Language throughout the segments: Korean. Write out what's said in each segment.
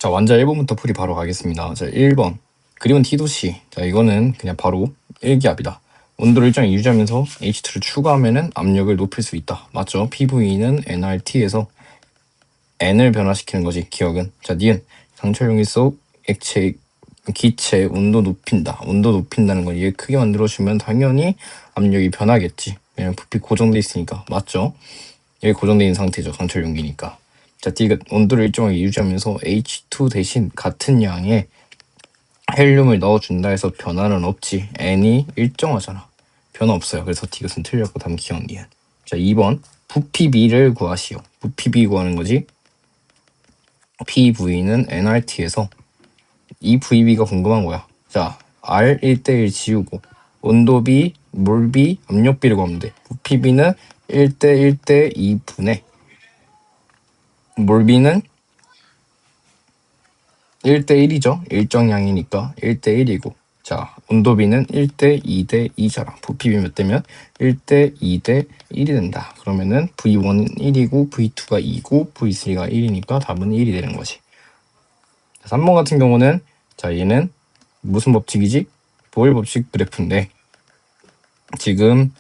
자, 완자 1번부터 풀이 바로 가겠습니다. 자, 1번. 그림은 T도시. 자, 이거는 그냥 바로 일기압이다. 온도를 일정히 유지하면서 H2를 추가하면은 압력을 높일 수 있다. 맞죠? PV는 nRT에서 N을 변화시키는 거지, 기억은. 자, 니은. 강철 용기 속 액체, 기체 온도 높인다. 온도 높인다는 걸 얘 크게 만들어주면 당연히 압력이 변하겠지. 왜냐면 부피 고정돼 있으니까. 맞죠? 여기 고정돼 있는 상태죠. 강철 용기니까. 자, 디귿. 온도를 일정하게 유지하면서 H2 대신 같은 양의 헬륨을 넣어준다 해서 변화는 없지. N이 일정하잖아. 변화 없어요. 그래서 디귿은 틀렸고 다음 기억니은. 자, 2번. 부피 B를 구하시오. 부피 B 구하는 거지. PV는 nRT에서 이 VB가 궁금한 거야. 자, R 1대1 지우고 온도 B, 물 B, 압력 B를 구하면 돼. 부피 B는 1대1대 2분의 물 B는 1대1이죠. 일정량이니까 1대1이고, 자, 온도 B는 1대2대 2잖아. 부피 B 몇 대면 1대2대 1이 된다. 그러면은 V1은 1이고 V2가 2고 V3가 1이니까 답은 1이 되는 거지. 3번 같은 경우는, 자, 얘는 무슨 법칙이지? 보일 법칙 그래프인데, 지금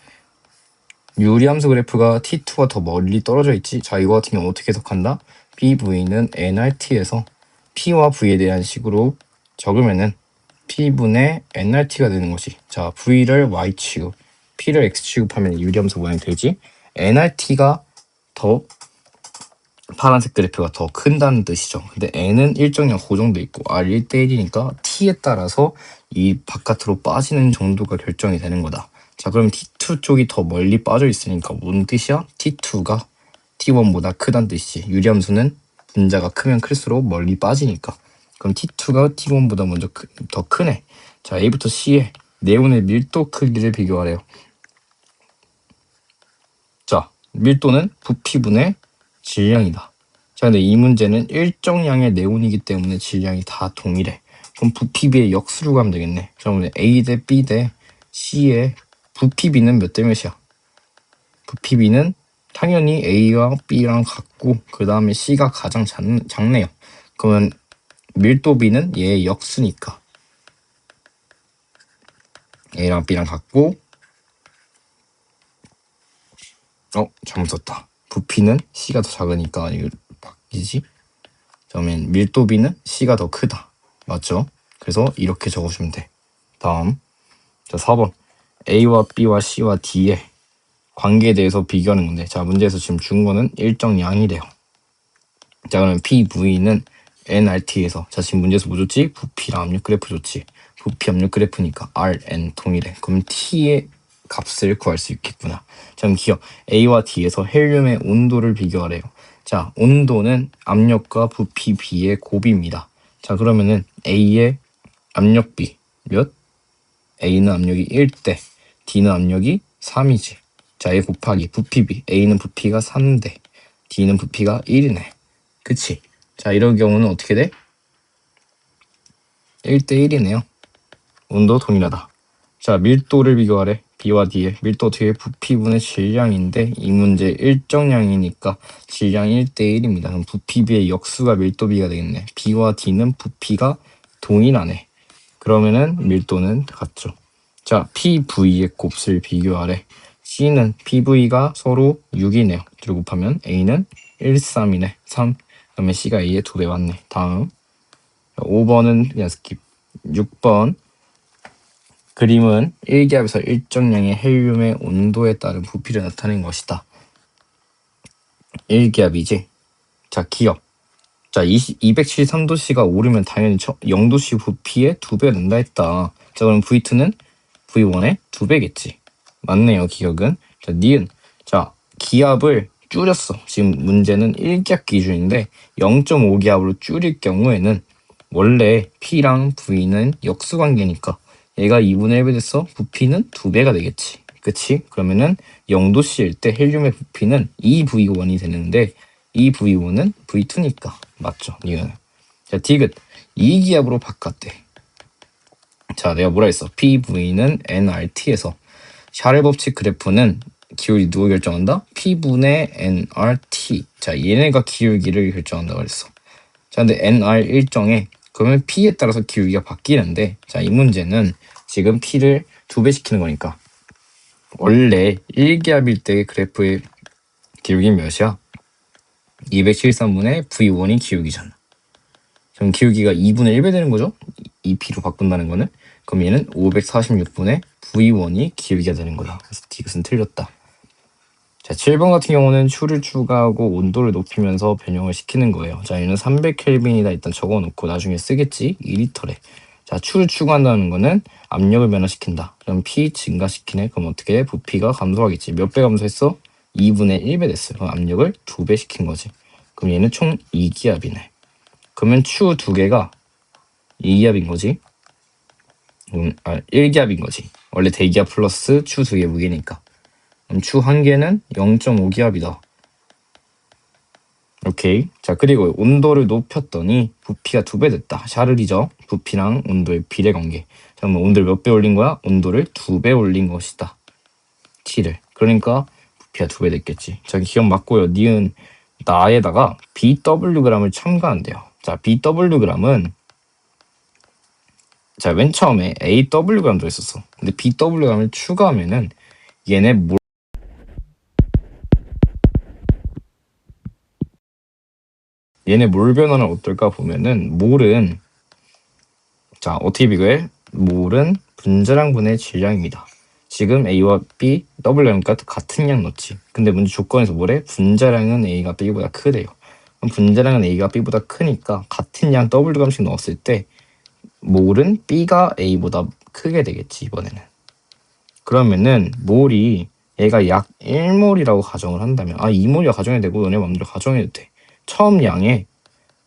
유리함수 그래프가 T2가 더 멀리 떨어져 있지. 자, 이거 같은 경우 어떻게 해석한다? PV는 nRT에서 P와 V에 대한 식으로 적으면은 P분의 nRT가 되는 거지. 자, V를 Y 취급, P를 X 취급하면 유리함수 모양이 되지. nRT가 더 파란색 그래프가 더 큰다는 뜻이죠. 근데 n은 일정량 고정돼 있고 r 1대1이니까 t에 따라서 이 바깥으로 빠지는 정도가 결정이 되는 거다. 자, 그럼 T2 쪽이 더 멀리 빠져 있으니까 뭔 뜻이야? T2가 T1보다 크다는 뜻이지. 유리함수는 분자가 크면 클수록 멀리 빠지니까. 그럼 T2가 T1보다 먼저 더 크네. 자, A부터 C에 네온의 밀도 크기를 비교하래요. 자, 밀도는 부피분의 질량이다. 자, 근데 이 문제는 일정량의 네온이기 때문에 질량이 다 동일해. 그럼 부피 B의 역수로 가면 되겠네. 그러면 A 대 B 대 C의 부피 B는 몇 대 몇이야? 부피 B는 당연히 A와 B랑 같고 그 다음에 C가 가장 작네요. 그러면 밀도 B는 얘의 역수니까 A랑 B랑 같고, 잘못 썼다. 부피는 C가 더 작으니까 이거 바뀌지? 그러면 밀도 B는 C가 더 크다. 맞죠? 그래서 이렇게 적어주면 돼. 다음, 자, 4번. A와 B와 C와 D의 관계에 대해서 비교하는 건데, 자, 문제에서 지금 준 거는 일정량이래요. 자, 그러면 PV는 nRT에서, 자, 지금 문제에서 뭐 줬지? 부피랑 압력 그래프 줬지. 부피 압력 그래프니까 Rn 동일해. 그럼 T의 값을 구할 수 있겠구나. 자, 그럼 기억. A와 D에서 헬륨의 온도를 비교하래요. 자, 온도는 압력과 부피 B의 곱입니다. 자, 그러면은 A의 압력 B 몇? A는 압력이 1대, D는 압력이 3이지. 자, A 곱하기 부피 B. A는 부피가 3대, D는 부피가 1이네. 그치? 자, 이런 경우는 어떻게 돼? 1대1이네요. 온도 동일하다. 자, 밀도를 비교하래. B와 D의 밀도 어떻게 부피분의 질량인데 이 문제 일정량이니까 질량 1대1입니다. 그럼 부피 B의 역수가 밀도 B가 되겠네. B와 D는 부피가 동일하네. 그러면은 밀도는 같죠. 자, PV의 곱을 비교하래. C는 PV가 서로 6이네요. 둘 곱하면 A는 1, 3이네. 3. 그러면 C가 A의 2배 왔네. 다음. 5번은 그냥 스킵. 6번. 그림은 일기압에서 일정량의 헬륨의 온도에 따른 부피를 나타낸 것이다. 일기압이지. 자, 기억. 자, 273도씨가 오르면 당연히 0도씨 부피의 2배가 된다 했다. 자, 그럼 V2는 V1의 2배겠지. 맞네요, 기억은. 자, 니은. 자, 기압을 줄였어. 지금 문제는 1기압 기준인데 0.5기압으로 줄일 경우에는 원래 P랑 V는 역수관계니까 얘가 2분의 1배 됐어. 부피는 2배가 되겠지. 그치? 그러면은 0도씨일 때 헬륨의 부피는 2V1이 되는데 2V1은 V2니까 맞죠? 이거는. 자, 디귿. 2기압으로 바꿨대. 자, 내가 뭐라 했어? PV는 nRT에서 샤를 법칙 그래프는 기울기 누가 결정한다? P분의 nRT. 자, 얘네가 기울기를 결정한다고 그랬어. 자, 근데 nr 일정에 그러면 p에 따라서 기울기가 바뀌는데, 자, 이 문제는 지금 p를 2배 시키는 거니까 원래 1기압일 때 그래프의 기울기는 몇이야? 273분의 v1이 기울기잖아. 그럼 기울기가 2분의 1배 되는 거죠? 2p로 바꾼다는 거는. 그럼 얘는 546분의 v1이 기울기가 되는 거다. 그래서 디귿은 틀렸다. 자, 7번 같은 경우는 추를 추가하고 온도를 높이면서 변형을 시키는 거예요. 자, 얘는 300켈빈이다 일단 적어놓고 나중에 쓰겠지? 2리터래. 자, 추를 추가한다는 거는 압력을 변화시킨다. 그럼 P 증가시키네. 그럼 어떻게 해? 부피가 감소하겠지. 몇 배 감소했어? 2분의 1배 됐어. 그럼 압력을 2배 시킨 거지. 그럼 얘는 총 2기압이네. 그러면 추 2개가 2기압인 거지. 1기압인 거지. 원래 대기압 플러스 추 2개 무게니까. 그럼 추 1개는 0.5기압이다. 오케이. 자, 그리고 온도를 높였더니 부피가 2배 됐다. 샤를이죠. 부피랑 온도의 비례 관계. 자, 그럼 온도를 몇 배 올린 거야? 온도를 2배 올린 것이다. T를. 그러니까 부피가 2배 됐겠지. 자, 기억 맞고요. 니은 나에다가 BWg을 첨가한대요. 자, BWg은 자, 맨 처음에 AWg 들어있었어. 근데 BWg을 추가하면은 얘네 몰 변화는 어떨까 보면은 몰은 자, 어떻게 비교해? 몰은 분자량분의 질량입니다. 지금 A와 B, W량과 같은 양 넣지. 근데 문제 조건에서 뭐래? 분자량은 A가 B보다 크대요. 그럼 분자량은 A가 B보다 크니까 같은 양 W감씩 넣었을 때 몰은 B가 A보다 크게 되겠지, 이번에는. 그러면은 몰이 얘가 약 1몰이라고 가정을 한다면 2몰이라 가정해도 되고 너네 맘대로 가정해도 돼. 처음 양의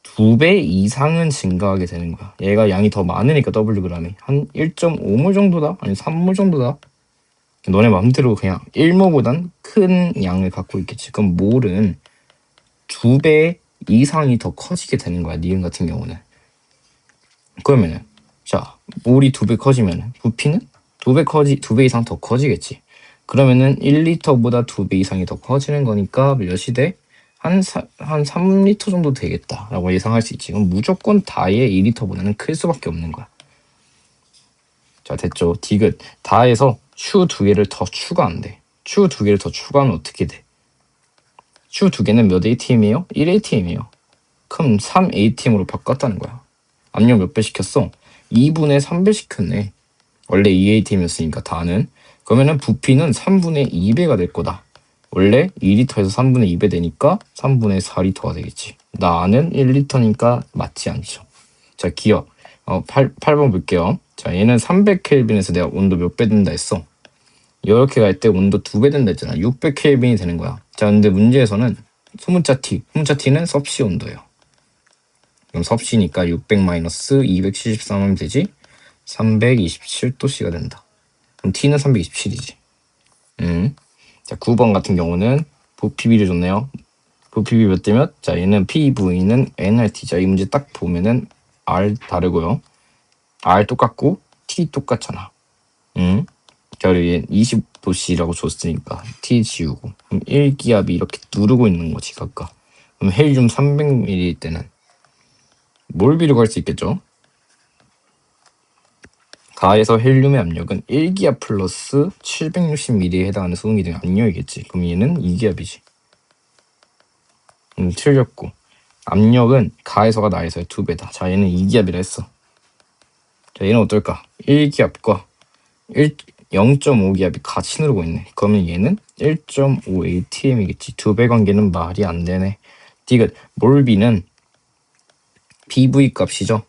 2배 이상은 증가하게 되는 거야. 얘가 양이 더 많으니까 Wg이 한 1.5몰 정도다? 아니 3몰 정도다? 너네 맘대로 그냥 1몰보단 큰 양을 갖고 있겠지. 그럼 몰은 2배 이상이 더 커지게 되는 거야. 니은 같은 경우는. 그러면은 자, 몰이 2배 커지면 부피는 2배 이상 더 커지겠지. 그러면은 1리터보다 2배 이상이 더 커지는 거니까 몇이 돼? 한 3리터 정도 되겠다라고 예상할 수 있지. 그럼 무조건 다의 2리터보다는 클 수밖에 없는 거야. 자, 됐죠. 디귿. 다에서 추 2개를 더 추가한대. 추 2개를 더 추가하면 어떻게 돼? 추 2개는 몇 ATM이에요? 1ATM이에요. 그럼 3ATM으로 바꿨다는 거야. 압력 몇 배 시켰어? 2분의 3배 시켰네. 원래 2ATM이었으니까 다는. 그러면은 부피는 3분의 2배가 될 거다. 원래 2리터에서 3분의 2배 되니까 3분의 4리터가 되겠지. 나는 1리터니까 맞지 않죠. 자, 기억. 8번 볼게요. 자, 얘는 300켈빈에서 내가 온도 몇 배 된다 했어? 이렇게 갈 때 온도 2배 된다 했잖아. 600켈빈이 되는 거야. 자, 근데 문제에서는 소문자 T는 섭씨 온도예요. 그럼 섭씨니까 600-273하면 되지? 327도씨가 된다. 그럼 T는 327이지. 자, 9번 같은 경우는 부피비를 줬네요. 부피비 몇 대 몇? 자, 얘는 PV는 nRT. 자, 이 문제 딱 보면은 R 다르고요. R 똑같고 T 똑같잖아. 자, 그리고 얘 20도씨라고 줬으니까 T 지우고. 그럼 1기압이 이렇게 누르고 있는 거지, 각각. 그럼 헬륨 300ml일 때는 뭘 비교할 수 있겠죠? 가에서 헬륨의 압력은 1기압 플러스 760ml에 해당하는 수증기 등의 압력이겠지. 그럼 얘는 2기압이지. 틀렸고. 압력은 가에서가 나에서의 2배다. 자, 얘는 2기압이라 했어. 자, 얘는 어떨까? 1기압과 0.5기압이 같이 누르고 있네. 그러면 얘는 1.5 ATM이겠지. 2배 관계는 말이 안 되네. 디귿. 몰비는 PV 값이죠.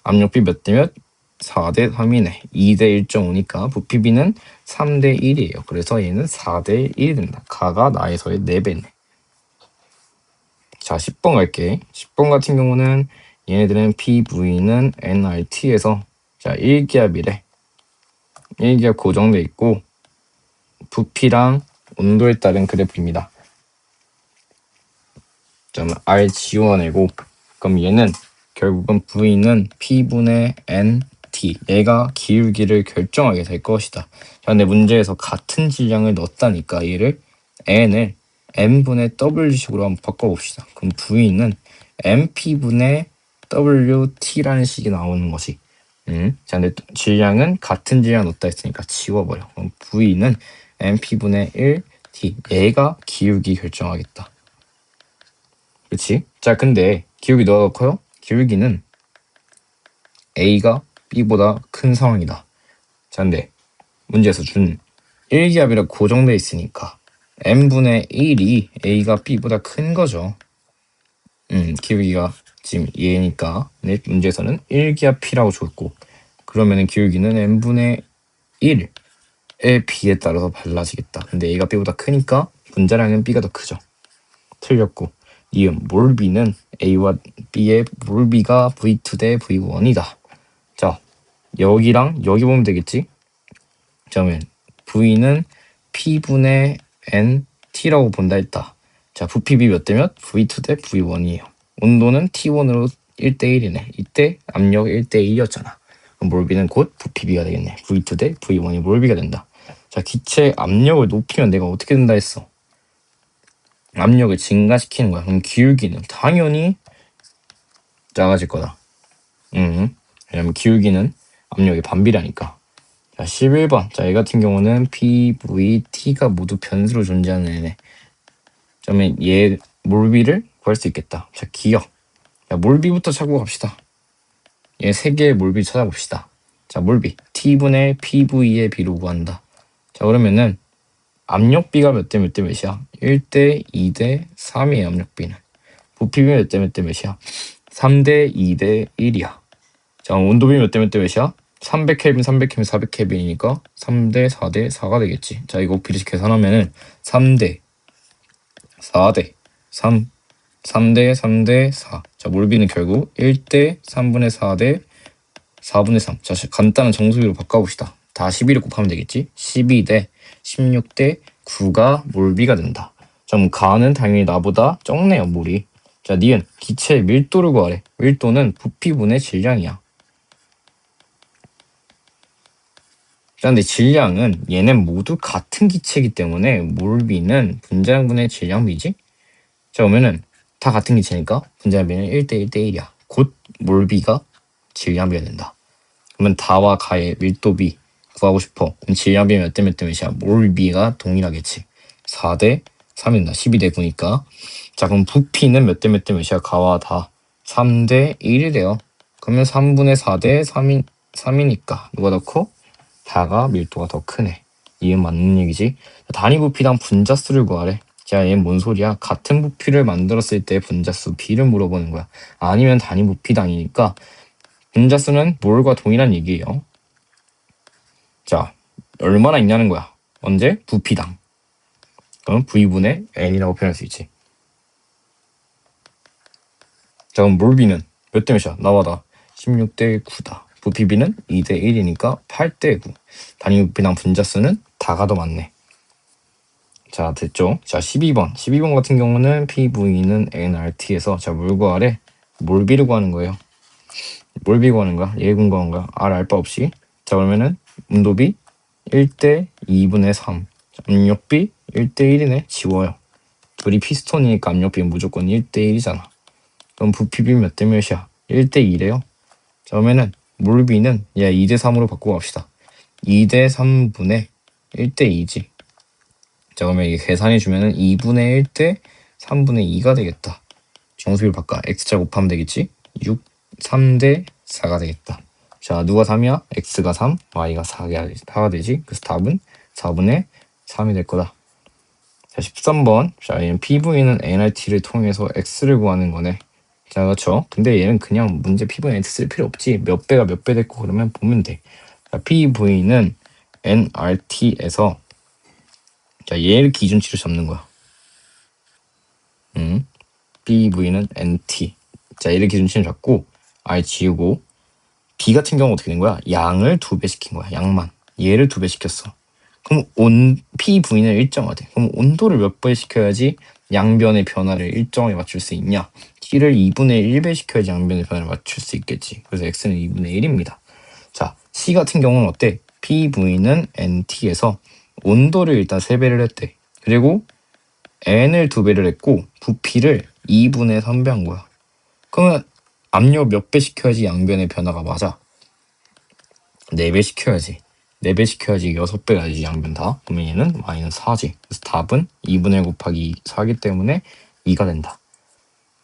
압력비 몇 대 몇? 4대 3이네. 2대 1.5니까 부피비는 3대 1이에요. 그래서 얘는 4대 1이 된다. 가가 나에서의 4배네. 자, 10번 갈게. 10번 같은 경우는 얘네들은 PV는 nRT에서 자, 1기압이래. 1기압 고정돼 있고 부피랑 온도에 따른 그래프입니다. 자, R 지워내고 그럼 얘는 결국은 V는 P분의 NT 얘가 기울기를 결정하게 될 것이다. 자, 근데 문제에서 같은 질량을 넣었다니까 얘를 N을 N분의 W식으로 한번 바꿔봅시다. 그럼 V는 MP분의 WT라는 식이 나오는 것이. 자, 근데 질량은 같은 질량 넣었다 했으니까 지워버려. 그럼 V는 MP분의 1T. 얘가 기울기 결정하겠다. 그렇지? 자, 근데 기울기 너가 커요? 기울기는 A가 B보다 큰 상황이다. 자, 근데 문제에서 준 1기압이라 고정돼 있으니까 M분의 1이 A가 B보다 큰 거죠. 기울기가 지금 얘니까 문제에서는 1기압 P라고 줬고, 그러면은 기울기는 M분의 1의 B에 따라서 달라지겠다. 근데 A가 B보다 크니까 분자량은 B가 더 크죠. 틀렸고, 이음 몰B는 A와 B의 몰B가 V2 대 V1이다. 자, 여기랑 여기 보면 되겠지? 그러면 V는 P분의 NT라고 본다 했다. 자, 부피비 몇 대 몇? V2 대 V1이에요. 온도는 T1으로 1대1이네. 이때 압력 1대1이었잖아. 그럼 몰비는 곧 부피비가 되겠네. V2 대 V1이 몰비가 된다. 자, 기체 압력을 높이면 내가 어떻게 된다 했어? 압력을 증가시키는 거야. 그럼 기울기는 당연히 작아질 거다. 왜냐면 기울기는 압력의 반비례니까. 자, 11번. 자, 이 같은 경우는 P, V, T가 모두 변수로 존재하는 애네. 그러면 얘 몰비를 구할 수 있겠다. 자, 기억. 자, 몰비부터 찾고 갑시다. 얘 세 개의 몰비 찾아봅시다. 자, 몰비. T분의 PV의 B로 구한다. 자, 그러면은 압력비가 몇 대 몇 대 몇이야? 1대 2대 3이에요, 압력비는. 부피비 몇 대 몇 대 몇이야? 3대 2대 1이야. 자, 온도비 몇 대 몇 대 몇이야? 300켈빈, 300켈빈, 400켈빈이니까 3대 4대 4가 되겠지. 자, 이거 비례식 계산하면은 3대 4대 3, 3대 3대 4. 자, 몰비는 결국 1대 3분의 4대 4분의 3. 자, 간단한 정수비로 바꿔봅시다. 다 12를 곱하면 되겠지. 12대 16대 9가 몰비가 된다. 자, 그럼 가는 당연히 나보다 적네요, 몰이. 자, 니은 기체의 밀도를 구하래. 밀도는 부피분의 질량이야. 자, 근데 질량은 얘는 모두 같은 기체이기 때문에 몰비는 분자량분의 질량비지? 자, 그러면은 다 같은 기체니까 분자량비는 1대 1대 1이야. 곧 몰비가 질량비가 된다. 그러면 다와 가의 밀도비 구하고 싶어. 그럼 질량비 몇 대 몇 대 몇이야? 몰비가 동일하겠지. 4대 3이다. 12대 9니까. 자, 그럼 부피는 몇 대 몇 대 몇이야? 가와 다 3대 1이래요. 그러면 3분의 4대 3이니까 누가 더 커? 다가 밀도가 더 크네. 이은 맞는 얘기지. 단위 부피당 분자수를 구하래. 자, 얘는 뭔 소리야? 같은 부피를 만들었을 때 분자수 B를 물어보는 거야. 아니면 단위 부피당이니까 분자수는 몰과 동일한 얘기예요. 자, 얼마나 있냐는 거야. 언제? 부피당. 그럼 V분의 N이라고 표현할 수 있지. 자, 그럼 몰비는 몇 대 몇이야? 나와다. 16대 9다. 부피비는 2대 1이니까 8대 9. 단위 부피당 분자수는 다가 더 많네. 자, 됐죠? 자, 12번. 12번 같은 경우는 PV는 nRT에서 자, 뭘 구하래? 몰비를 구하는 거예요. 몰비 구하는 거야. 얘 구하는 거야. R 알바 없이. 자, 그러면은 온도비 1대 2분의 3. 자, 압력비 1대 1이네. 지워요. 둘이 피스톤이니까 압력비는 무조건 1대 1이잖아. 그럼 부피비 몇 대 몇이야? 1대 2래요. 자, 그러면은 몰비는 얘 2대 3으로 바꾸고 갑시다. 2대 3분의 1대 2지. 자, 그러면 이게 계산해주면은 2분의 1 대 3분의 2가 되겠다. 정수비를 바꿔. x자 곱하면 되겠지? 6, 3대 4가 되겠다. 자, 누가 3이야? x가 3, y가 4가 되지? 그래서 답은 4분의 3이 될 거다. 자, 13번. 자, 얘는 PV는 nRT를 통해서 x를 구하는 거네. 자, 그렇죠? 근데 얘는 그냥 문제 PV는 x 쓸 필요 없지. 몇 배가 몇 배 됐고 그러면 보면 돼. 자, PV는 nRT에서 자, 얘를 기준치로 잡는 거야. PV는 NT. 자, 얘를 기준치로 잡고 R 지우고 B 같은 경우 어떻게 된 거야? 양을 2배 시킨 거야. 양만. 얘를 2배 시켰어. 그럼 PV는 일정하대. 그럼 온도를 몇 배 시켜야지 양변의 변화를 일정하게 맞출 수 있냐? T를 2분의 1배 시켜야지 양변의 변화를 맞출 수 있겠지. 그래서 X는 2분의 1입니다. 자, C 같은 경우는 어때? PV는 NT에서 온도를 일단 3배를 했대. 그리고 N을 2배를 했고 부피를 2분의 3배 한 거야. 그러면 압력 몇 배 시켜야지 양변의 변화가 맞아? 4배 시켜야지. 4배 시켜야지 6배가 되지 양변 다. 그러면 얘는 마이너스 4지. 그래서 답은 2분의 1 곱하기 4기 때문에 2가 된다.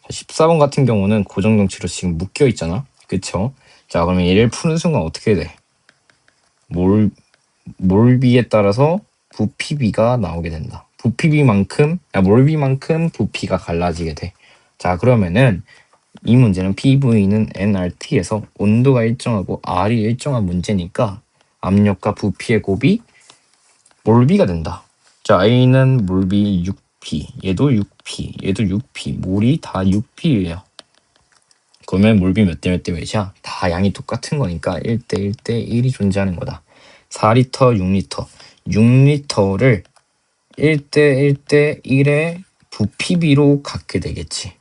14번 같은 경우는 고정정치로 지금 묶여 있잖아. 그쵸? 자, 그러면 얘를 푸는 순간 어떻게 돼? 몰비에 따라서 부피비가 나오게 된다. 몰비만큼 부피가 갈라지게 돼. 자, 그러면은 이 문제는 PV는 nRT에서 온도가 일정하고 R이 일정한 문제니까 압력과 부피의 곱이 몰비가 된다. 자, A는 몰비 6P, 얘도 6P, 얘도 6P, 몰이 다 6P예요. 그러면 몰비 몇 대 몇 대 몇이야? 다 양이 똑같은 거니까 1대 1대 1이 존재하는 거다. 4리터, 6리터. 6리터를 1대 1대 1의 부피비로 갖게 되겠지.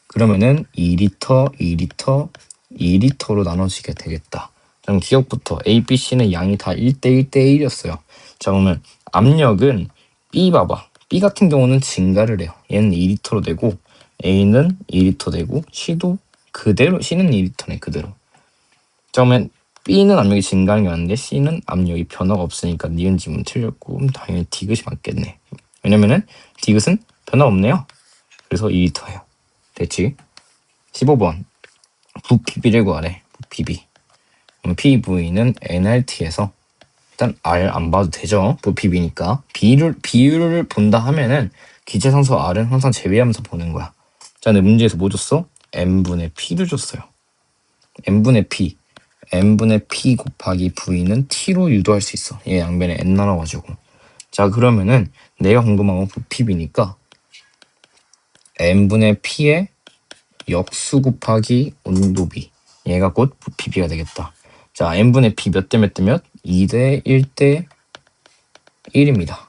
그러면은 2리터, 2리터, 2리터로 나눠지게 되겠다. 그럼 기억부터 A, B, C는 양이 다 1대 1대 1이었어요. 자, 그러면 압력은 B 봐봐. B 같은 경우는 증가를 해요. 얘는 2리터로 되고 A는 2리터 되고 C도 그대로, C는 2리터네 그대로. 자, 그러면 B는 압력이 증가하는 게 맞는데 C는 압력이 변화가 없으니까 니은 지문 틀렸고 당연히 디귿이 맞겠네. 왜냐면은 디귿은 변화 없네요. 그래서 2리터예요. 됐지? 15번 부피비를 구하래. 부피비. PV는 nRT에서 일단 R 안 봐도 되죠. 부피비니까 비율을 본다 하면은 기체산소 R은 항상 제외하면서 보는 거야. 자, 근데 문제에서 뭐 줬어? n분의 p를 줬어요. n분의 p 곱하기 v는 t로 유도할 수 있어. 얘 양변에 n 나눠가지고. 자, 그러면은 내가 궁금한 건 부피비니까 n분의 p의 역수 곱하기 온도비. 얘가 곧 부피비가 되겠다. 자, n분의 p 몇 대 몇 대 몇? 2대 1대 1입니다.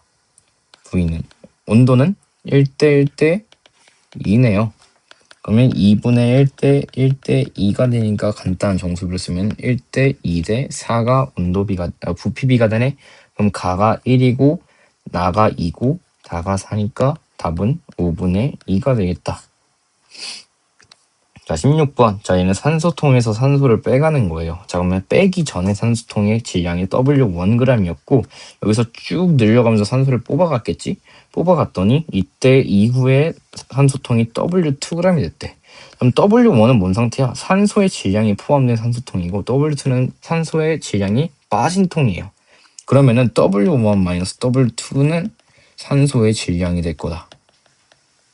v는. 온도는 1대 1대 2네요. 그러면 2분의 1대 1대 2가 되니까 간단한 정수비를 쓰면 1대 2대 4가 부피비가 되네. 그럼 가가 1이고 나가 2고 다가 4니까 답은 5분의 2가 되겠다. 자, 16번. 자, 얘는 산소통에서 산소를 빼가는 거예요. 자, 그러면 빼기 전에 산소통의 질량이 W1g이었고 여기서 쭉 늘려가면서 산소를 뽑아갔겠지? 뽑아갔더니 이때 이후에 산소통이 W2g이 됐대. 그럼 W1은 뭔 상태야? 산소의 질량이 포함된 산소통이고 W2는 산소의 질량이 빠진 통이에요. 그러면은 W1-W2는 산소의 질량이 될 거다.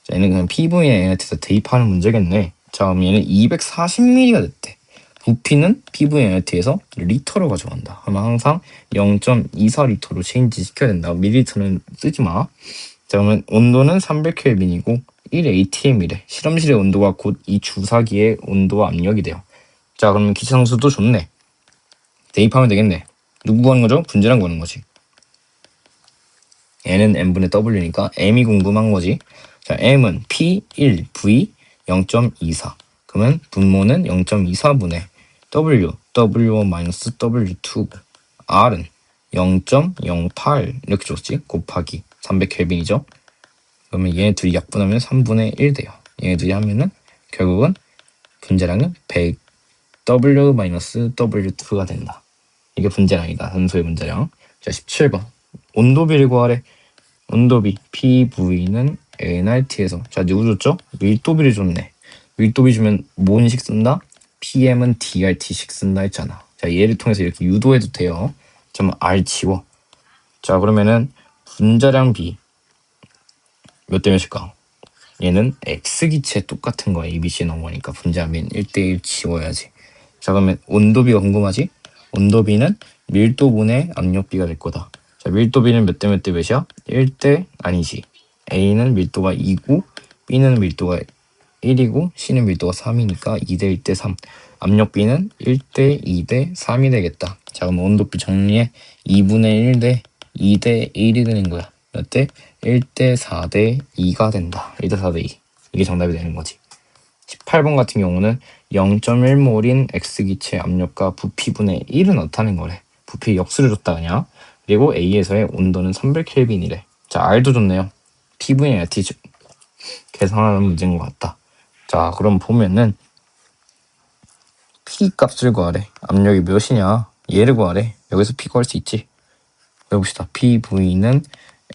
자, 얘는 그냥 PV에 n한테서 대입하는 문제겠네. 자, 그럼 얘는 240ml가 됐대. 부피는 PV NRT에서 리터로 가져간다. 그러면 항상 0.24리터로 체인지 시켜야 된다. 밀리리터는 쓰지 마. 자, 그러면 온도는 300켈빈이고 1atm이래. 실험실의 온도가 곧 이 주사기의 온도와 압력이 돼요. 자, 그러면 기체상수도 좋네. 대입하면 되겠네. 누구 구하는 거죠? 분자량 구하는 거지. n은 n분의 w니까 m이 궁금한 거지. 자, m은 p1, v 0.24. 그러면 분모는 0.24분의 w1-w2. r은 0.08 이렇게 줬지. 곱하기 300켈빈이죠. 그러면 얘네 둘이 약분하면 3분의 1 돼요. 얘네 둘이 하면은 결국은 분자량은 100 w-w2가 된다. 이게 분자량이다. 산소의 분자량. 자, 17번. 온도비를 구하래. 온도비 PV는 nRT에서 자, 누구 줬죠? 밀도비를 줬네. 밀도비 주면 뭔식 쓴다? PM은 DRT식 쓴다 했잖아. 자, 얘를 통해서 이렇게 유도해도 돼요. 좀 R 치워. 자, 그러면은 분자량 B 몇 대 몇일까? 얘는 X기체 똑같은 거야. ABC 넘어가니까 분자비는 1대1 치워야지. 자, 그러면 온도비가 궁금하지? 온도비는 밀도분의 압력비가 될 거다. 자, 밀도비는 몇 대 몇 대 몇이야? 1대 아니지. A는 밀도가 2고 B는 밀도가 1이고 C는 밀도가 3이니까 2대 1대 3. 압력비는 1대 2대 3이 되겠다. 자, 그럼 온도비 정리해. 2분의 1대 2대 1이 되는 거야. 몇 대? 1대 4대 2가 된다. 1대 4대 2. 이게 정답이 되는 거지. 18번 같은 경우는 0.1몰인 X기체 압력과 부피분의 1을 나타낸 거래. 부피 역수를 줬다 그냥. 그리고 A에서의 온도는 300켈빈이래. 자, R도 좋네요. PV의 T 계산하는 문제인 것 같다. 자, 그럼 보면은 P 값을 구하래. 압력이 몇이냐? 얘를 구하래. 여기서 P 구할 수 있지. 해봅시다. PV는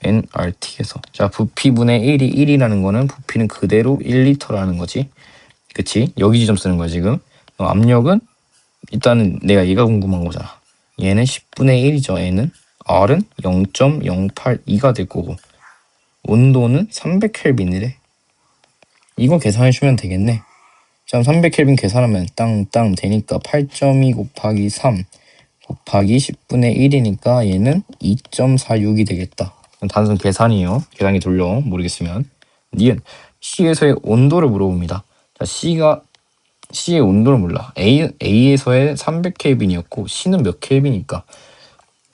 nRT에서 자 부피분의 1이 1이라는 거는 부피는 그대로 1리터라는 거지. 그치? 여기 지점 쓰는 거야 지금. 압력은 일단은 내가 얘가 궁금한 거잖아. 얘는 10분의 1이죠. 얘는 R은 0.082가 될 거고 온도는 300켈빈이래. 이거 계산해주면 되겠네. 자 300켈빈 계산하면 땅 되니까 8.2 곱하기 3 곱하기 10분의 1이니까 얘는 2.46이 되겠다. 단순 계산이에요. 계산기 돌려 모르겠으면. 니은 C에서의 온도를 물어봅니다. 자 C의 온도를 몰라. A에서의 300켈빈이었고 C는 몇 켈빈일까?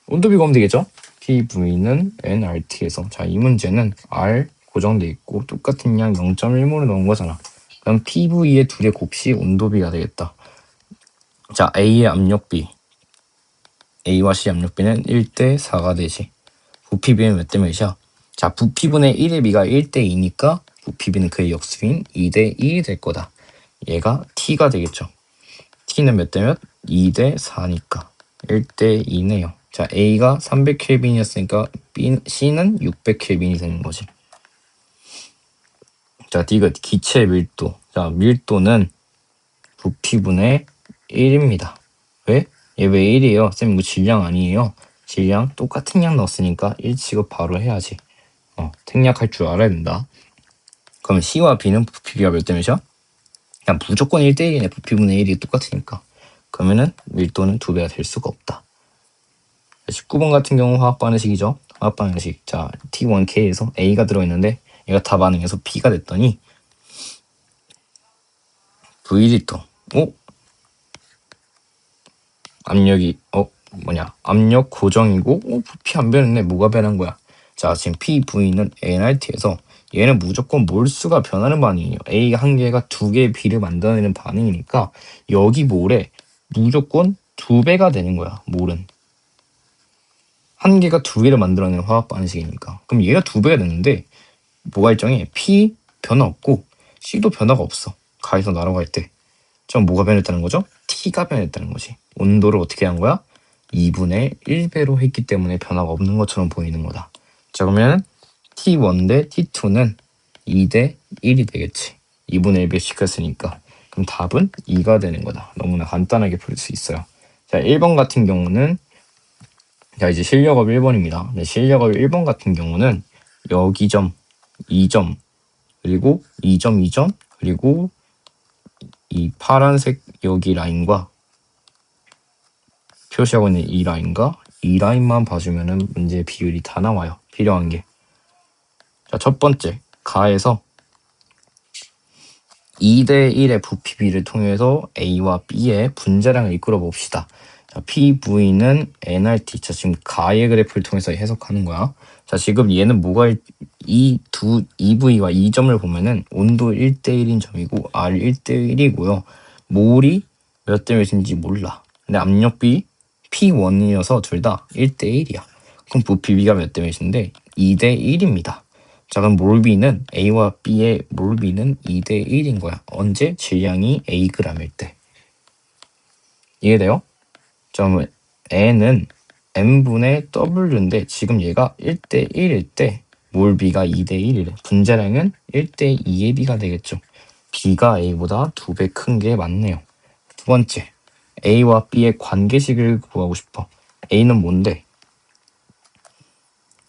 온도비 구하면 되겠죠? PV는 nRT에서 자 이 문제는 R 고정돼 있고 똑같은 양 0.1몰을 넣은 거잖아. 그럼 PV의 둘의 곱식 온도비가 되겠다. 자 A의 압력비 A와 C 압력비는 1대 4가 되지. 부피비는 몇 대 몇이야? 자 부피분의 1의 비가 1대 2니까 부피비는 그의 역수인 2대 2이 될 거다. 얘가 T가 되겠죠. T는 몇 대 몇? 2대 4니까 1대 2네요. 자 A가 300켈빈이었으니까 C는 600켈빈이 되는 거지. 자 디귿 기체 밀도. 자 밀도는 부피분의 1입니다. 왜? 얘 왜 1이에요? 쌤 이거 질량 아니에요? 질량 똑같은 양 넣었으니까 1 취급 바로 해야지. 생략할 줄 알아야 된다. 그럼 C와 B는 부피비가 몇 대 몇이야? 그냥 무조건 1대 1이네. 부피분의 1이 똑같으니까. 그러면은 밀도는 2배가 될 수가 없다. 19번 같은 경우 화학 반응식이죠. 화학 반응식. 자 T1K에서 A가 들어있는데 얘가 다 반응해서 B가 됐더니 V리터. 압력이 압력 고정이고 부피 안 변했네. 뭐가 변한 거야? 자 지금 PV는 nRT에서 얘는 무조건 몰수가 변하는 반응이에요. A 한 개가 두 개의 B를 만들어내는 반응이니까 여기 몰에 무조건 2배가 되는 거야. 몰은 한 개가 두 개를 만들어내는 화학 반응식이니까. 그럼 얘가 2배가 됐는데 뭐가 일정해? P 변화 없고 C도 변화가 없어. 가에서 날아갈 때. 그럼 뭐가 변했다는 거죠? T가 변했다는 거지. 온도를 어떻게 한 거야? 2분의 1배로 했기 때문에 변화가 없는 것처럼 보이는 거다. 자 그러면 T1 대 T2는 2대 1이 되겠지. 2분의 1배씩 했으니까. 그럼 답은 2가 되는 거다. 너무나 간단하게 풀 수 있어요. 자 1번 같은 경우는 자 이제 실력업 1번입니다. 네, 실력업 1번 같은 경우는 여기 점, 2점, 그리고 2점, 2점, 그리고 이 파란색 여기 라인과 표시하고 있는 이 라인과 이 라인만 봐주면은 문제 비율이 다 나와요. 필요한 게. 자, 첫 번째 가에서 2대 1의 부피비를 통해서 A와 B의 분자량을 이끌어 봅시다. 자, PV는 nRT. 자, 지금 가의 그래프를 통해서 해석하는 거야. 자, 지금 얘는 뭐가 EV와 2점을 보면은 온도 1대 1인 점이고 R 1대 1이고요. 몰이 몇 대 몇인지 몰라. 근데 압력비 P1이어서 둘 다 1대 1이야. 그럼 부피비가 몇 대 몇인데 2대 1입니다. 자 그럼 몰비는 A와 B의 몰비는 2대 1인 거야. 언제? 질량이 Ag일 때. 이해돼요? 자 그럼 N은 N분의 W인데 지금 얘가 1대 1일 때 몰비가 2대 1이래. 분자량은 1대 2의 B가 되겠죠. B가 A보다 2배 큰 게 맞네요. 두 번째 A와 B의 관계식을 구하고 싶어. A는 뭔데?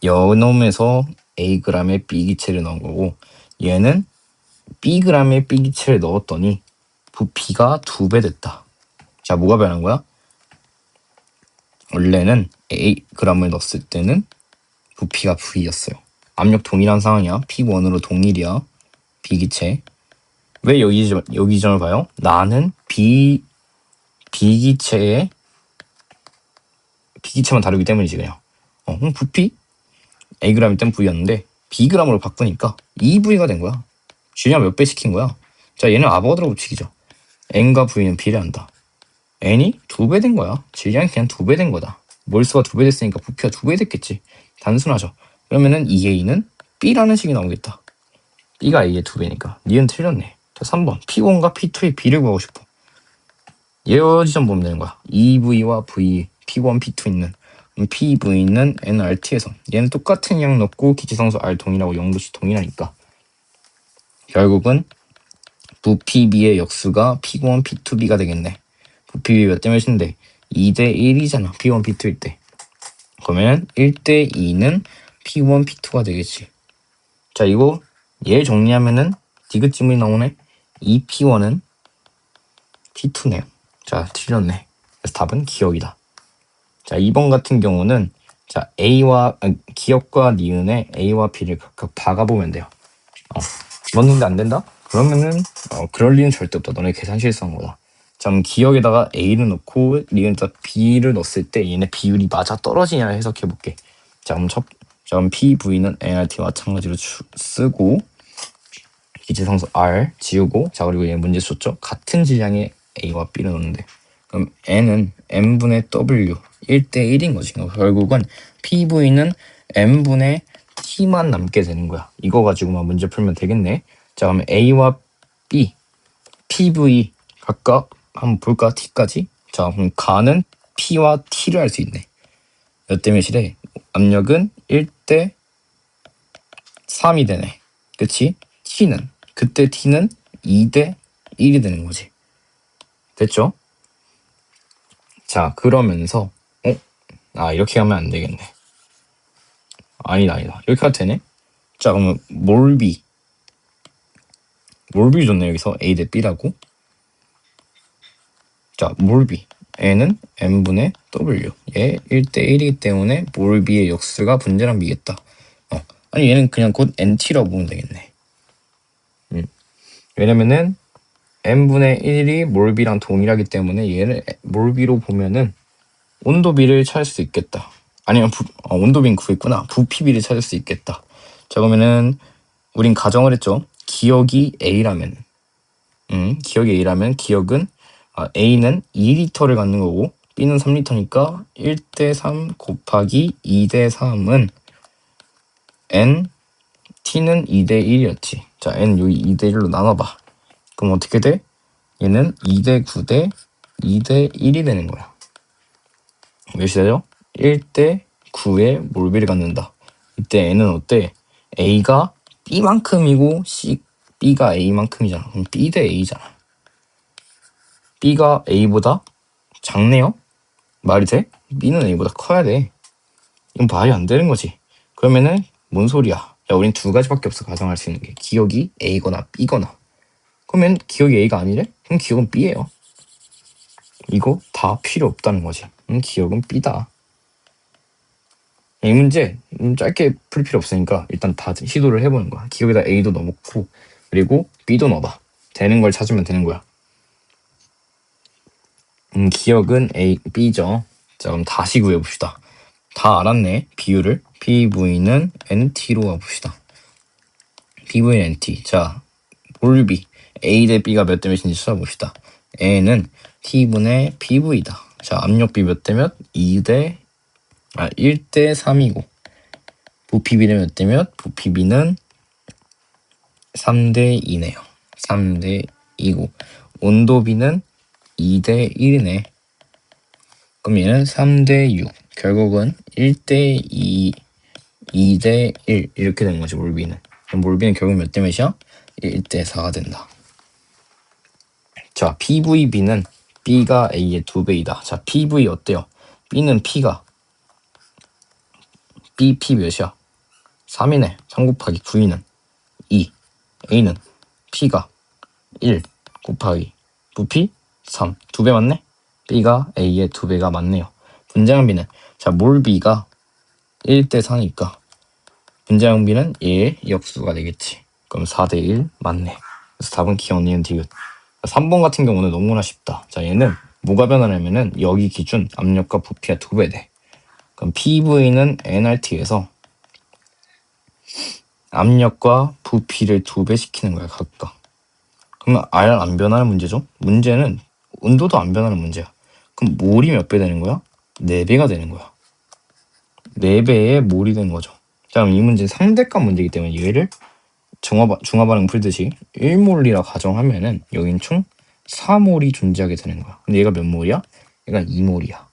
여놈에서 Ag의 B기체를 넣은 거고 얘는 Bg의 B기체를 넣었더니 부피가 2배 됐다. 자 뭐가 변한 거야? 원래는 Ag을 넣었을 때는 부피가 V였어요. 압력 동일한 상황이야. P1으로 동일이야. B기체. 왜 여기 점을 봐요? 나는 B기체만 다루기 때문이지 그냥. 부피 Ag일 땐 V였는데 Bg으로 바꾸니까 2V가 된 거야. 질량 몇 배 시킨 거야? 자 얘는 아보가드로 법칙이죠. N과 V는 비례한다. N이 2배 된 거야. 질량이 그냥 2배 된 거다. 몰수가 2배 됐으니까 부피가 2배 됐겠지. 단순하죠. 그러면은 2A는 B라는 식이 나오겠다. B가 A의 2배니까. 니은 틀렸네. 자 3번 P1과 P2의 B를 구하고 싶어. 예어 지점 보면 되는 거야. EV와 V, P1, P2 있는 PV는 nRT에서 얘는 똑같은 양 넣고 기체상수 R 동일하고 0도씨 동일하니까 결국은 부PB의 역수가 P1, P2B가 되겠네. 부PB 몇 대 몇인데 2대 1이잖아. P1, P2일 때. 그러면 1대 2는 P1, P2가 되겠지. 자, 이거 얘 정리하면은 디귿지문이 나오네. 2P1은 P2네요. 자, 틀렸네. 그래서 답은 기억이다. 자, 2번 같은 경우는 자, 기억과 니은의 A와 B를 각각 박아보면 돼요. 넣는데 안 된다? 그러면은 그럴 리는 절대 없다. 너네 계산 실수한 거다. 자, 그럼 기억에다가 A를 넣고 니은에다 B를 넣었을 때 얘네 비율이 맞아 떨어지냐 해석해볼게. 자, 그럼 PV는 nRT 마찬가지로 쓰고 기체상수 R 지우고 자, 그리고 얘 문제 썼죠? 같은 질량의 A와 B를 넣는데 그럼 N은 N분의 W 1대 1인 거지. 결국은 PV는 N분의 T만 남게 되는 거야. 이거 가지고만 문제 풀면 되겠네. 자, 그럼 A와 B, PV 각각 한번 볼까? T까지. 자, 그럼 가는 P와 T를 할 수 있네. 몇 대 몇이래? 압력은 1대 3이 되네. 그치? T는 그때 T는 2대 1이 되는 거지. 됐죠? 자, 그러면서 이렇게 하면 안 되겠네. 아니다. 이렇게 해도 되네? 자, 그러면 몰비 줬네. 여기서 A 대 B라고. 자, 몰비 N은 N분의 W. 얘 1대 1이기 때문에 몰비의 역수가 분자랑 비겠다. 아니 얘는 그냥 곧 NT라고 보면 되겠네. 왜냐면은 N분의 1이 몰비랑 동일하기 때문에 얘를 몰비로 보면은 온도비를 찾을 수 있겠다. 아니면 온도비는 구했구나. 부피비를 찾을 수 있겠다. 자, 그러면은 우린 가정을 했죠. 기억이 A라면 기억은 A는 2리터를 갖는 거고 B는 3리터니까 1대 3 곱하기 2대 3은 N, T는 2대 1이었지. 자, N 여기 2대 1로 나눠봐. 그럼 어떻게 돼? 얘는 2대 9대 2대 1이 되는 거야. 몇이 되죠? 1대 9의 몰비를 갖는다. 이때 N은 어때? A가 B만큼이고 B가 A만큼이잖아. 그럼 B 대 A잖아. B가 A보다 작네요? 말이 돼? B는 A보다 커야 돼. 이건 말이 안 되는 거지. 그러면은 뭔 소리야? 야, 우린 두 가지밖에 없어 가정할 수 있는 게. 기억이 A거나 B거나. 그러면 기억이 A가 아니래? 그럼 기억은 B예요. 이거 다 필요 없다는 거지. 기억은 B다. 이 문제 짧게 풀 필요 없으니까 일단 다 시도를 해보는 거야. 기억에다 A도 넣어놓고 그리고 B도 넣어봐. 되는 걸 찾으면 되는 거야. 기억은 A, B죠. 자, 그럼 다시 구해봅시다. 다 알았네. 비율을. PV는 NT로 가봅시다. PV는 NT. 자, 몰비. A 대 B가 몇 대 몇인지 찾아봅시다. N은 T분의 PV다. 자, 압력비 몇 대 몇? 1대 3이고 부피비는 몇 대 몇? 부피비는 3대 2네요. 3대 2고 온도비는 2대 1이네. 그럼 얘는 3대 6. 결국은 1대 2, 2대 1 이렇게 되는 거지. 몰비는. 그럼 몰비는 결국 몇 대 몇이야? 1대 4가 된다. 자, PVB는 B가 A의 2배이다. 자, PV 어때요? B는 P가 BP 몇이야? 3이네. 3 곱하기 9이는 2. A는 P가 1 곱하기 부피 3. 2배 맞네? B가 A의 2배가 맞네요. 분자량비는 자, 몰B가 1대 4니까 분자량비는 1 역수가 되겠지. 그럼 4대 1 맞네. 그래서 답은 기억, 니은, 디귿. 3번 같은 경우는 너무나 쉽다. 자, 얘는 뭐가 변하냐면은 여기 기준 압력과 부피가 2배 돼. 그럼 PV는 nRT에서 압력과 부피를 2배 시키는 거야, 각각. 그러면 R 안 변하는 문제죠? 문제는 온도도 안 변하는 문제야. 그럼 몰이 몇 배 되는 거야? 4배가 되는 거야. 4배의 몰이 되는 거죠. 자, 그럼 이 문제는 상대값 문제이기 때문에 얘를 중화반응 풀듯이 1몰이라 가정하면은 여긴 총 4몰이 존재하게 되는 거야. 근데 얘가 몇 몰이야? 얘가 2몰이야.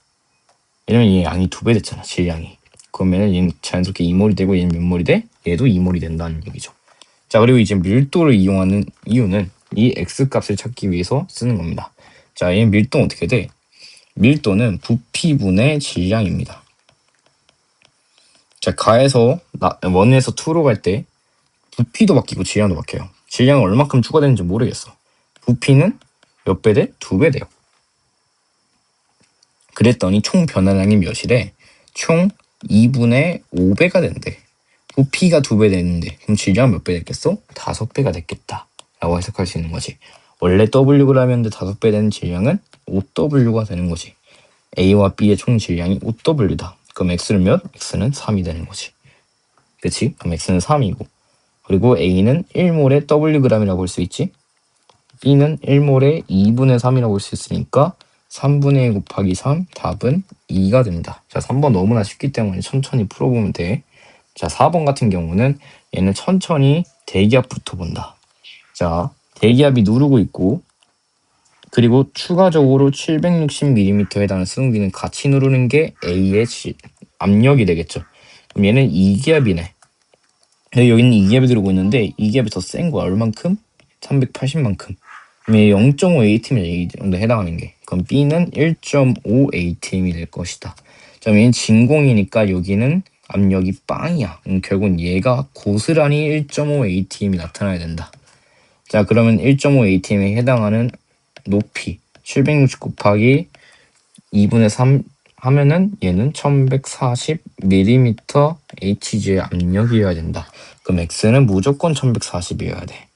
왜냐면 얘 양이 2배 됐잖아, 질량이. 그러면 얘는 자연스럽게 2몰이 되고 얘는 몇 몰이 돼? 얘도 2몰이 된다는 얘기죠. 자, 그리고 이제 밀도를 이용하는 이유는 이 x값을 찾기 위해서 쓰는 겁니다. 자, 얘 밀도는 어떻게 돼? 밀도는 부피분의 질량입니다. 자, 가에서 1에서 2로 갈 때 부피도 바뀌고 질량도 바뀌어요. 질량은 얼마큼 추가되는지 모르겠어. 부피는 몇 배 돼? 2배 돼요. 그랬더니 총 변화량이 몇이래? 총 2분의 5배가 된대. 부피가 2배 되는데 그럼 질량은 몇 배 됐겠어? 5배가 됐겠다 라고 해석할 수 있는 거지. 원래 Wg이었는데 5배 되는 질량은 5W가 되는 거지. A와 B의 총 질량이 5W다. 그럼 X는 몇? X는 3이 되는 거지. 그치? 그럼 X는 3이고, 그리고 A는 1몰의 Wg이라고 볼 수 있지. B는 1몰의 2분의 3이라고 볼 수 있으니까 3분의 1 곱하기 3, 답은 2가 됩니다. 자, 3번 너무나 쉽기 때문에 천천히 풀어보면 돼. 자, 4번 같은 경우는 얘는 천천히 대기압부터 본다. 자, 대기압이 누르고 있고, 그리고 추가적으로 760mm에 해당하는 수증기는 같이 누르는 게 A의 압력이 되겠죠. 그럼 얘는 2기압이네. 여기는 2기압이 들어오고 있는데 2기압이 더 센 거야. 얼만큼? 380만큼. 그럼 얘 0.5 ATM이 정도 해당하는 게. 그럼 B는 1.5 ATM이 될 것이다. 자, 얘는 진공이니까 여기는 압력이 빵이야. 결국은 얘가 고스란히 1.5 ATM이 나타나야 된다. 자, 그러면 1.5 ATM에 해당하는 높이 760 곱하기 2분의 3 하면은 얘는 1140mm Hg의 압력이어야 된다. 그럼 X는 무조건 1140이어야 돼.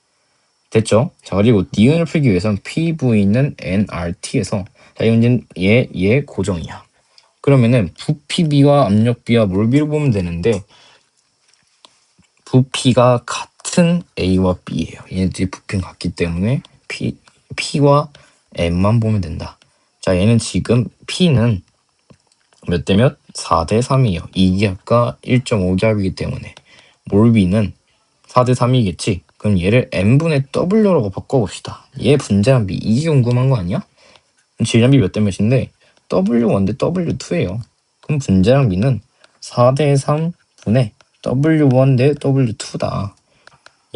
됐죠? 자, 그리고 니은을 풀기 위해서는 PV는 nRT에서, 자, 이 문제는 얘 고정이야. 그러면은 부피비와 압력비와 몰비로 보면 되는데, 부피가 같은 A와 B예요. 얘네들이 부피는 같기 때문에 P와 M만 보면 된다. 자, 얘는 지금 P는 몇 대 몇? 4대 3이에요. 2기압과 1.5기압이기 때문에. 몰비는 4대 3이겠지? 그럼 얘를 n분의 w라고 바꿔봅시다. 얘 분자량비, 이게 궁금한 거 아니야? 질량비 몇 대 몇인데 W1 대 W2예요. 그럼 분자량비는 4대 3분의 W1 대 W2다.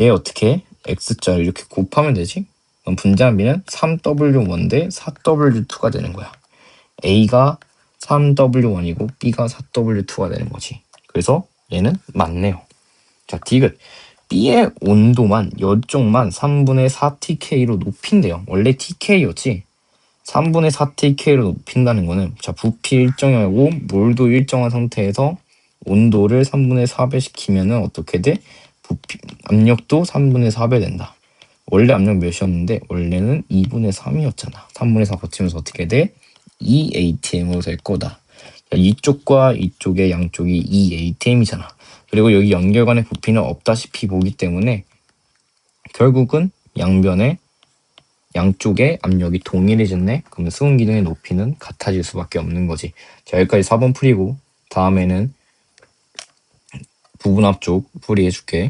얘 어떻게 X자를 이렇게 곱하면 되지? 그럼 분자량비는 3W1 대 4W2가 되는 거야. A가 3W1이고 B가 4W2가 되는 거지. 그래서 얘는 맞네요. 자, 디귿. B의 온도만 이쪽만 3분의 4TK로 높인대요. 원래 TK였지. 3분의 4TK로 높인다는 거는, 자, 부피 일정하고 몰도 일정한 상태에서 온도를 3분의 4배 시키면은 어떻게 돼? 부피 압력도 3분의 4배 된다. 원래 압력 몇이었는데 원래는 2분의 3이었잖아. 3분의 4 거치면서 어떻게 돼? 2ATM으로 될 거다. 자, 이쪽과 이쪽의 양쪽이 2ATM이잖아. 그리고 여기 연결관의 부피는 없다시피 보기 때문에 결국은 양쪽의 압력이 동일해졌네. 그러면 수은 기둥의 높이는 같아질 수밖에 없는 거지. 자, 여기까지 4번 풀이고 다음에는 부분합 쪽 풀이해줄게.